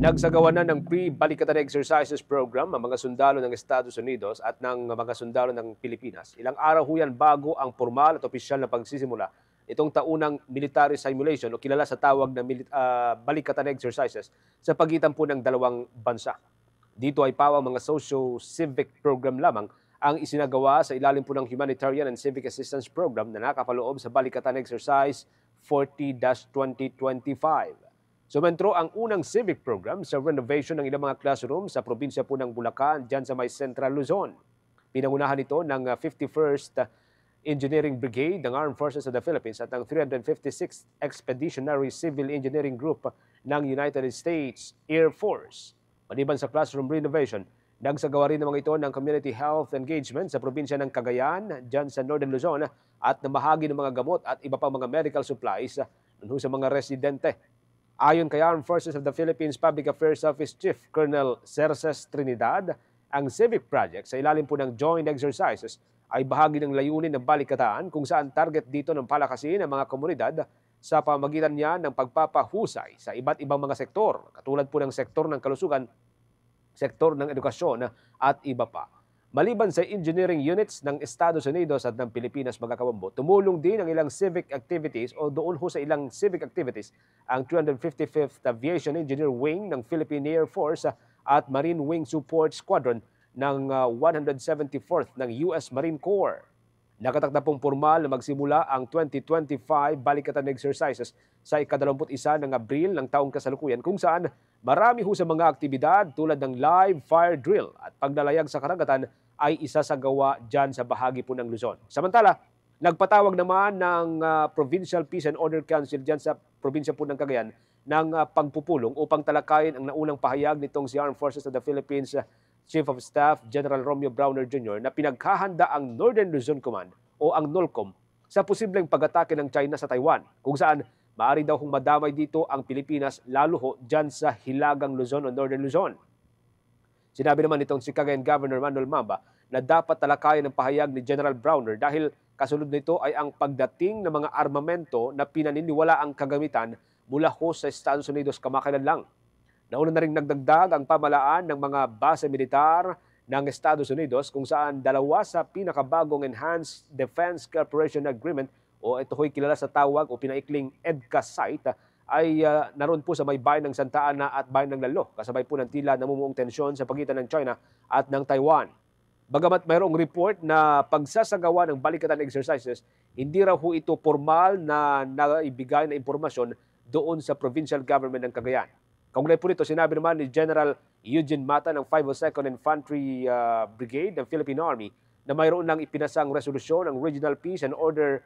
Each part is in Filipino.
Nagsagawa na ng pre-balikatan exercises program ang mga sundalo ng Estados Unidos at ng mga sundalo ng Pilipinas. Ilang araw ho yan bago ang formal at opisyal na pagsisimula itong taunang military simulation o kilala sa tawag na balikatan exercises sa pagitan po ng dalawang bansa. Dito ay pawang mga socio-civic program lamang ang isinagawa sa ilalim po ng Humanitarian and Civic Assistance Program na nakapaloob sa Balikatan Exercise 40-2025. Sumentro ang unang civic program sa renovation ng ilang mga classroom sa probinsya po ng Bulacan, dyan sa may Central Luzon. Pinangunahan ito ng 51st Engineering Brigade ng Armed Forces of the Philippines at ng 356th Expeditionary Civil Engineering Group ng United States Air Force. Maliban sa classroom renovation, nagsagawa rin naman ito ng community health engagement sa probinsya ng Cagayan, dyan sa Northern Luzon, at namahagi ng mga gamot at iba pang mga medical supplies sa mga residente. Ayon kay Armed Forces of the Philippines Public Affairs Office Chief Colonel Cerces Trinidad, ang civic project sa ilalim po ng joint exercises ay bahagi ng layunin ng balikatan kung saan target dito ng palakasin ng mga komunidad sa pamamagitan niya ng pagpapahusay sa iba't ibang mga sektor, katulad po ng sektor ng kalusugan, sektor ng edukasyon at iba pa. Maliban sa engineering units ng Estados Unidos at ng Pilipinas, mga kabombo, tumulong din ang ilang civic activities o doon ho sa ilang civic activities ang 255th Aviation Engineer Wing ng Philippine Air Force at Marine Wing Support Squadron ng 174th ng US Marine Corps. Nakatakda pong formal na magsimula ang 2025 balikatan exercises sa ika-21 ng Abril ng taong kasalukuyan kung saan marami ho sa mga aktibidad tulad ng live fire drill at paglalayag sa karagatan ay isasagawa dyan sa bahagi po ng Luzon. Samantala, nagpatawag naman ng Provincial Peace and Order Council dyan sa probinsya po ng Cagayan ng pagpupulong upang talakayin ang naunang pahayag nitong si Armed Forces of the Philippines Chief of Staff General Romeo Browner Jr. na pinaghahanda ang Northern Luzon Command o ang NOLCOM sa posibleng pag-atake ng China sa Taiwan, kung saan maaari daw kung madamay dito ang Pilipinas lalo ho dyan sa Hilagang Luzon o Northern Luzon. Sinabi naman nitong si Cagayan Governor Manuel Mamba na dapat talakayan ng pahayag ni General Browner dahil kasunod nito ay ang pagdating ng mga armamento na pinaniniwala ang kagamitan mula ho sa Estados Unidos kamakailan lang. Nauna na rin nagdagdag ang pamalaan ng mga base militar ng Estados Unidos kung saan dalawa sa pinakabagong Enhanced Defense Cooperation Agreement o ito ho'y kilala sa tawag o pinaikling EDCA site ay naroon po sa may bayan ng Santa Ana at bayan ng Lalo, kasabay po ng tila namumuong tensyon sa pagitan ng China at ng Taiwan. Bagamat mayroong report na pagsasagawa ng balikatan exercises, hindi raw ho ito formal na naibigay na impormasyon doon sa provincial government ng Cagayan. Kaugnay po nito, sinabi naman ni General Eugene Mata ng 502nd Infantry Brigade ng Philippine Army na mayroon nang ipinasang resolusyon ng Regional Peace and Order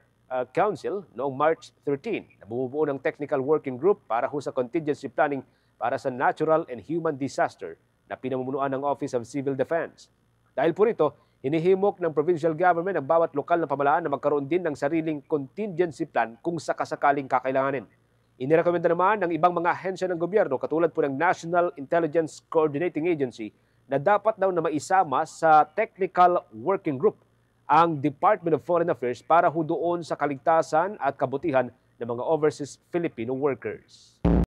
Council noong March 13 na bumubuo ng Technical Working Group para ho sa contingency planning para sa natural and human disaster na pinamumunuan ng Office of Civil Defense. Dahil po rito, hinihimok ng provincial government ang bawat lokal na pamalaan na magkaroon din ng sariling contingency plan kung sakasakaling kakailanganin. Inirekomenda naman ng ibang mga ahensya ng gobyerno katulad po ng National Intelligence Coordinating Agency na dapat daw na maisama sa Technical Working Group ang Department of Foreign Affairs para ho doon sa kaligtasan at kabutihan ng mga overseas Filipino workers.